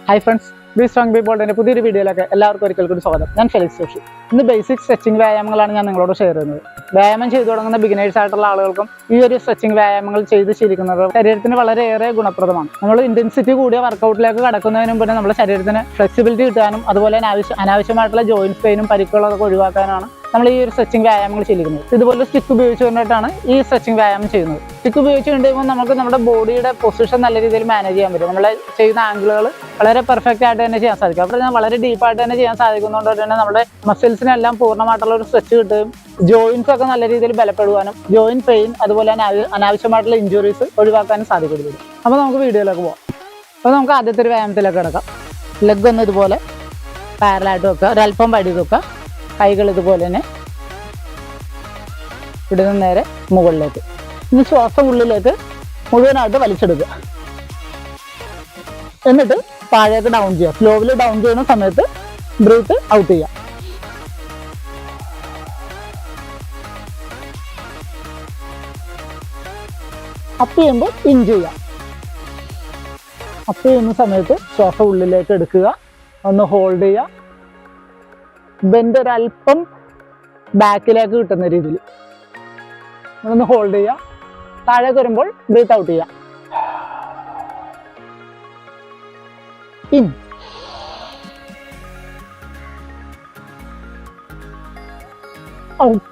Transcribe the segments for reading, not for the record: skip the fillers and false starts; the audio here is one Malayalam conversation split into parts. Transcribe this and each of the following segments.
Hi friends, Be Strong Be Bold. പുതിയൊരു വീഡിയോയിലേക്ക് എല്ലാവർക്കും ഒരിക്കൽ കൂടി സ്വാഗതം. ഞാൻ ഫെലിക്സ് ജോഷി. ഇന്ന് ബേസിക് സ്ട്രെച്ചിങ് വ്യായാമങ്ങളാണ് ഞാൻ നിങ്ങളോട് ഷെയർ ചെയ്യുന്നത്. വ്യായാമം ചെയ്തു തുടങ്ങുന്ന ബിഗിനേഴ്സ് ആയിട്ടുള്ള ആളുകൾക്കും ഈ ഒരു സ്ട്രെച്ചിങ് വ്യായാമങ്ങൾ ചെയ്ത് ശീലിക്കുന്നത് ശരീരത്തിന് വളരെയേറെ ഗുണപ്രദമാണ്. നമ്മൾ ഇന്റൻസിറ്റി കൂടിയ വർക്കൗട്ടിലേക്ക് കടക്കുന്നതിന് മുമ്പ് നമ്മുടെ ശരീരത്തിന് ഫ്ലെക്സിബിലിറ്റി കിട്ടാനും അതുപോലെ തന്നെ അനാവശ്യമായിട്ടുള്ള ജോയിന്റ് പെയിനും പരിക്കുകളൊക്കെ ഒഴിവാക്കാനാണ് നമ്മൾ ഈ ഒരു സ്ട്രെച്ചിങ് വ്യായാമങ്ങൾ ചെയ്യുന്നത്. ഇതുപോലെ സ്റ്റിക്ക് ഉപയോഗിച്ചുകൊണ്ടിട്ടാണ് ഈ സ്ട്രെച്ചിങ് വ്യായാമം ചെയ്യുന്നത്. സ്റ്റിക്ക് ഉപയോഗിച്ച് കഴിയുമ്പോൾ നമുക്ക് നമ്മുടെ ബോഡിയുടെ പൊസിഷൻ നല്ല രീതിയിൽ മാനേജ് ചെയ്യാൻ പറ്റും. നമ്മൾ ചെയ്യുന്ന ആംഗിളുകൾ വളരെ പെർഫെക്റ്റ് ആയിട്ട് തന്നെ ചെയ്യാൻ സാധിക്കും. അപ്പോൾ ഞാൻ വളരെ ഡീപ്പായിട്ട് തന്നെ ചെയ്യാൻ സാധിക്കുന്നതുകൊണ്ട് തന്നെ നമ്മുടെ മസിൽസിനെല്ലാം പൂർണ്ണമായിട്ടുള്ള ഒരു സ്ട്രെച്ച് കിട്ടുകയും ജോയിൻസ് ഒക്കെ നല്ല രീതിയിൽ ബലപ്പെടുവാനും ജോയിന്റ് പെയിൻ അതുപോലെ തന്നെ അനാവശ്യമായിട്ടുള്ള ഇഞ്ചുറീസ് ഒഴിവാക്കാനും സാധിക്കും. അപ്പോൾ നമുക്ക് വീഡിയോയിലേക്ക് പോകാം. അപ്പോൾ നമുക്ക് ആദ്യത്തെ ഒരു വ്യായാമത്തിലേക്ക് കിടക്കാം. ലെഗ് ഒന്ന് ഇതുപോലെ പാരലായിട്ട് വെക്കുക, ഒരല്പം വടി വെക്കുക, കൈകൾ ഇതുപോലെ തന്നെ ഇവിടെ നിന്ന് നേരെ മുകളിലേക്ക്. ഇനി ശ്വാസം ഉള്ളിലേക്ക് മുഴുവനായിട്ട് വലിച്ചെടുക്കുക. എന്നിട്ട് താഴേക്ക് ഡൗൺ ചെയ്യുക. സ്ലോവിൽ ഡൗൺ ചെയ്യുന്ന സമയത്ത് ബ്രീത്ത് ഔട്ട് ചെയ്യുക. അപ്പ് ചെയ്യുമ്പോൾ ഇൻ ചെയ്യുക. അപ്പ് ചെയ്യുന്ന സമയത്ത് ശ്വാസം ഉള്ളിലേക്ക് എടുക്കുക, ഒന്ന് ഹോൾഡ് ചെയ്യുക. ബെൻഡ് ഒരല്പം ബാക്കിലേക്ക് കിട്ടുന്ന രീതിയിൽ ഒന്ന് ഹോൾഡ് ചെയ്യുക. താഴേക്ക് വരുമ്പോൾ ബ്രീത്ത് ഔട്ട് ചെയ്യുക. ഇൻ, ഔട്ട്,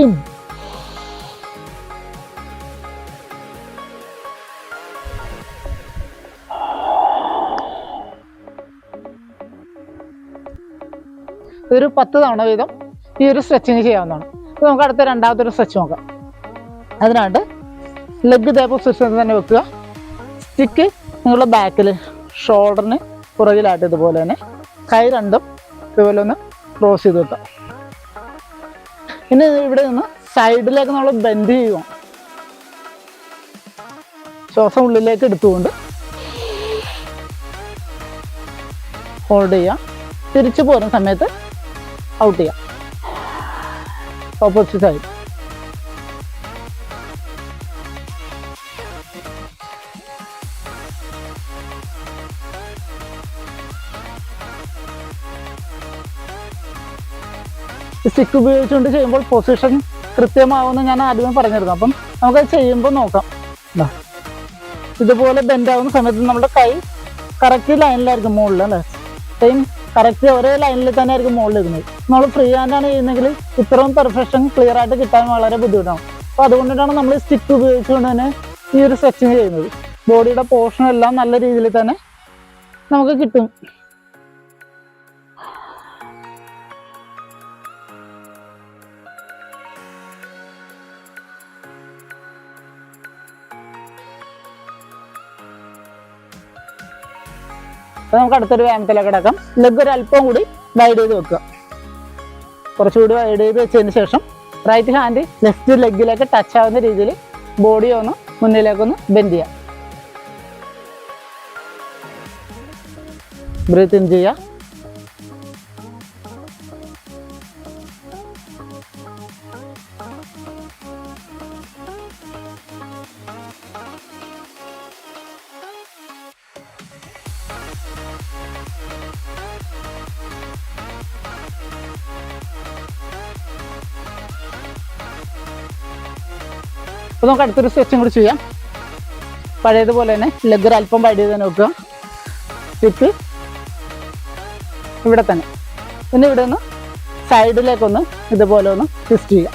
ഇൻ, ഒരു 10 തവണ വീതം ഈ ഒരു സ്ട്രെച്ചിങ് ചെയ്യാവുന്നതാണ്. അപ്പോൾ നമുക്ക് അടുത്ത രണ്ടാമത്തെ ഒരു സ്ട്രെച്ച് നോക്കാം. അതിനായിട്ട് ലെഗ് ഇതേ പൊസിഷനിൽ തന്നെ വെക്കുക. സ്റ്റിക്ക് നിങ്ങളുടെ ബാക്കിൽ ഷോൾഡറിന് പുറകിലായിട്ട് ഇതുപോലെ തന്നെ കൈ രണ്ടും ഇതുപോലെ ഒന്ന് ക്രോസ് ചെയ്ത് വെക്കുക. ഇനി ഇവിടെ നിന്ന് സൈഡിലേക്ക് നമ്മൾ ബെൻഡ് ചെയ്യുക. ശ്വാസം ഉള്ളിലേക്ക് എടുത്തുകൊണ്ട് ഹോൾഡ് ചെയ്യുക. തിരിച്ചു പോരുന്ന സമയത്ത് ഔട്ട് ചെയ്യാം. Opposite side. സ്റ്റിക്ക് ഉപയോഗിച്ചുകൊണ്ട് ചെയ്യുമ്പോൾ പൊസിഷൻ കൃത്യമാവുമെന്ന് ഞാൻ ആദ്യമേ പറഞ്ഞിരുന്നു. അപ്പം നമുക്കത് ചെയ്യുമ്പോൾ നോക്കാം. ഇതുപോലെ ബെൻഡ് ആവുന്ന സമയത്ത് നമ്മുടെ കൈ കറക്റ്റ് ലൈനിലായിരിക്കും മുകളിൽ, അല്ലേ? സെയിം കറക്റ്റ് ഒരേ ലൈനിൽ തന്നെ ആയിരിക്കും മുകളിൽ ഇരുന്നത്. നമ്മൾ ഫ്രീ ഹാൻഡാണ് ചെയ്യുന്നതെങ്കിൽ ഇത്രയും പെർഫെക്ഷൻ ക്ലിയർ ആയിട്ട് കിട്ടാൻ വളരെ ബുദ്ധിമുട്ടാണ്. അപ്പോൾ അതുകൊണ്ടിട്ടാണ് നമ്മൾ സ്റ്റിക്ക് ഉപയോഗിച്ചുകൊണ്ട് തന്നെ ഈ ഒരു സ്ട്രെച്ചിങ് ചെയ്യുന്നത്. ബോഡിയുടെ പോർഷൻ എല്ലാം നല്ല രീതിയിൽ തന്നെ നമുക്ക് കിട്ടും. അപ്പോൾ നമുക്ക് അടുത്തൊരു വ്യായാമത്തിലേക്ക് കിടക്കാം. ലെഗ് ഒരു അല്പം കൂടി വൈഡ് ചെയ്ത് വെക്കുക. കുറച്ചുകൂടി വൈഡ് ചെയ്ത് വെച്ചതിന് ശേഷം റൈറ്റ് ഹാൻഡ് ലെഫ്റ്റ് ലെഗിലേക്ക് ടച്ച് ആവുന്ന രീതിയിൽ ബോഡി ഒന്ന് മുന്നിലേക്കൊന്ന് ബെൻഡ് ചെയ്യുക. ബ്രീത്ത് ഇൻ ചെയ്യുക. അപ്പോൾ നമുക്ക് അടുത്തൊരു സ്ട്രെച്ചും കൂടി ചെയ്യാം. പഴയതുപോലെ തന്നെ ലെഗ് അല്പം വൈഡ് ചെയ്ത് തന്നെ വെക്കുക. സ്റ്റിക്ക് ഇവിടെ തന്നെ. പിന്നെ ഇവിടെ ഒന്ന് സൈഡിലേക്കൊന്ന് ഇതുപോലെ ഒന്ന് ട്വിസ്റ്റ് ചെയ്യുക.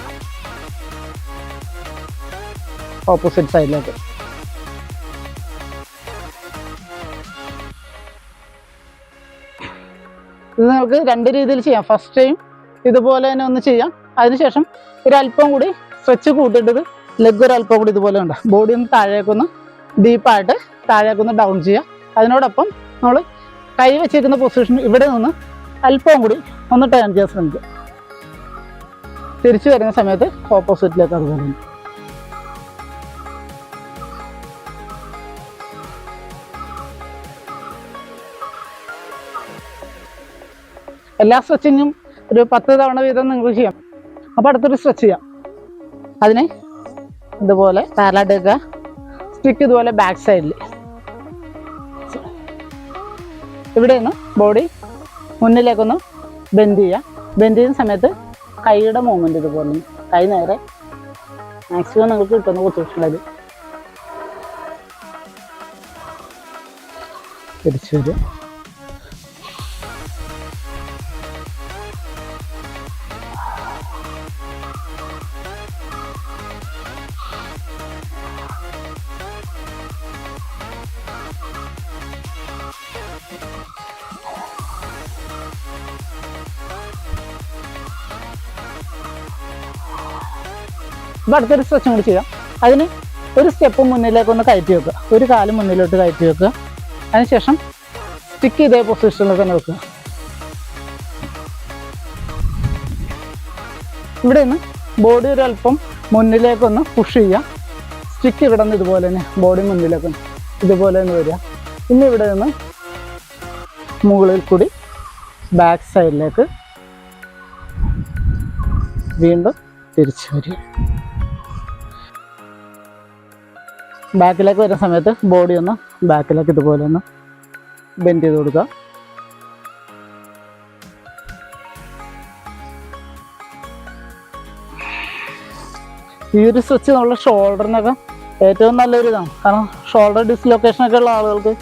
ഓപ്പോസിറ്റ് സൈഡിലേക്ക്. ഇത് നമുക്ക് രണ്ട് രീതിയിൽ ചെയ്യാം. ഫസ്റ്റ് ടൈം ഇതുപോലെ തന്നെ ഒന്ന് ചെയ്യാം. അതിനുശേഷം ഒരല്പം കൂടി സ്ട്രെച്ച് കൂട്ടിയിട്ടത് ലെഗ് ഒരല്പം കൂടി ഇതുപോലെ ഉണ്ട്. ബോഡി ഒന്ന് താഴേക്കൊന്ന് ഡീപ്പായിട്ട് താഴേക്കൊന്ന് ഡൗൺ ചെയ്യുക. അതിനോടൊപ്പം നമ്മൾ കൈ വെച്ചേക്കുന്ന പൊസിഷൻ ഇവിടെ നിന്ന് അല്പം കൂടി ഒന്ന് ടേൺ ചെയ്യാൻ ശ്രമിക്കുക. തിരിച്ചു വരുന്ന സമയത്ത് ഓപ്പോസിറ്റിലേക്ക് അതുപോലെ ഉണ്ട്. എല്ലാ സ്ട്രെച്ചിങ്ങും ഒരു 10 തവണ വീതം നിങ്ങൾക്ക് ചെയ്യാം. അപ്പോൾ അടുത്തൊരു സ്ട്രെച്ച് ചെയ്യാം. അതിനെ ഇതുപോലെ പാരലായിട്ട് വെക്കുക. സ്റ്റിക്ക് ഇതുപോലെ ബാക്ക് സൈഡിൽ ഇവിടെ നിന്ന് ബോഡി മുന്നിലേക്കൊന്ന് ബെൻഡ് ചെയ്യുക. ബെൻഡ് ചെയ്യുന്ന സമയത്ത് കൈയുടെ മൂവ്മെൻറ്റ് ഇതുപോലെ കൈ നേരെ മാക്സിമം നിങ്ങൾക്ക് കിട്ടുന്ന പൊസിഷനിൽ തിരിച്ചു വരിക. അപ്പോൾ അടുത്തൊരു സ്ട്രെച്ചും കൂടി ചെയ്യാം. അതിന് ഒരു സ്റ്റെപ്പ് മുന്നിലേക്കൊന്ന് കയറ്റി വെക്കുക, ഒരു കാല് മുന്നിലോട്ട് കയറ്റി വെക്കുക. അതിനുശേഷം സ്റ്റിക്ക് ഇതേ പൊസിഷനിൽ തന്നെ വെക്കുക. ഇവിടെ നിന്ന് ബോഡി ഒരു അല്പം മുന്നിലേക്കൊന്ന് പുഷ് ചെയ്യുക. സ്റ്റിക്ക് ഇവിടെ നിന്ന് ഇതുപോലെ തന്നെ ബോഡി മുന്നിലേക്കൊന്ന് ഇതുപോലെ തന്നെ വരിക. പിന്നെ ഇവിടെ നിന്ന് മുകളിൽ കൂടി ബാക്ക് സൈഡിലേക്ക് വീണ്ടും തിരിച്ചു വരിക. ബാക്കിലേക്ക് വരുന്ന സമയത്ത് ബോഡി ഒന്ന് ബാക്കിലേക്ക് ഇതുപോലെ ഒന്ന് ബെൻഡ് ചെയ്ത് കൊടുക്കുക. ഈ ഒരു സ്ട്രെച്ച് നമ്മുടെ ഷോൾഡറിനൊക്കെ ഏറ്റവും നല്ലൊരു ഇതാണ്. കാരണം ഷോൾഡർ ഡിസ്ലൊക്കേഷനൊക്കെ ഉള്ള ആളുകൾക്ക്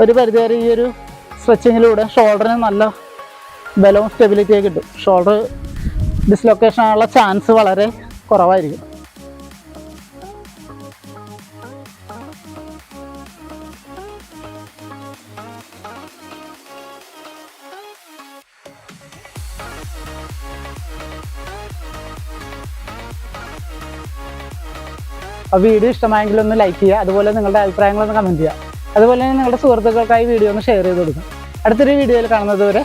ഒരു പരിധിവരെ ഈ ഒരു സ്ട്രെച്ചിങ്ങിലൂടെ ഷോൾഡറിന് നല്ല ബലവും സ്റ്റെബിലിറ്റിയൊക്കെ കിട്ടും. ഷോൾഡർ ഡിസ്ലൊക്കേഷൻ ആകാനുള്ള ചാൻസ് വളരെ കുറവായിരിക്കും. ആ വീഡിയോ ഇഷ്ടമായെങ്കിൽ ഒന്ന് ലൈക്ക് ചെയ്യുക. അതുപോലെ നിങ്ങളുടെ അഭിപ്രായങ്ങളൊന്ന് കമൻറ്റ് ചെയ്യുക. അതുപോലെ തന്നെ നിങ്ങളുടെ സുഹൃത്തുക്കൾക്കായി വീഡിയോ ഒന്ന് ഷെയർ ചെയ്ത് കൊടുക്കുക. അടുത്തൊരു വീഡിയോയിൽ കാണുന്നത് വരെ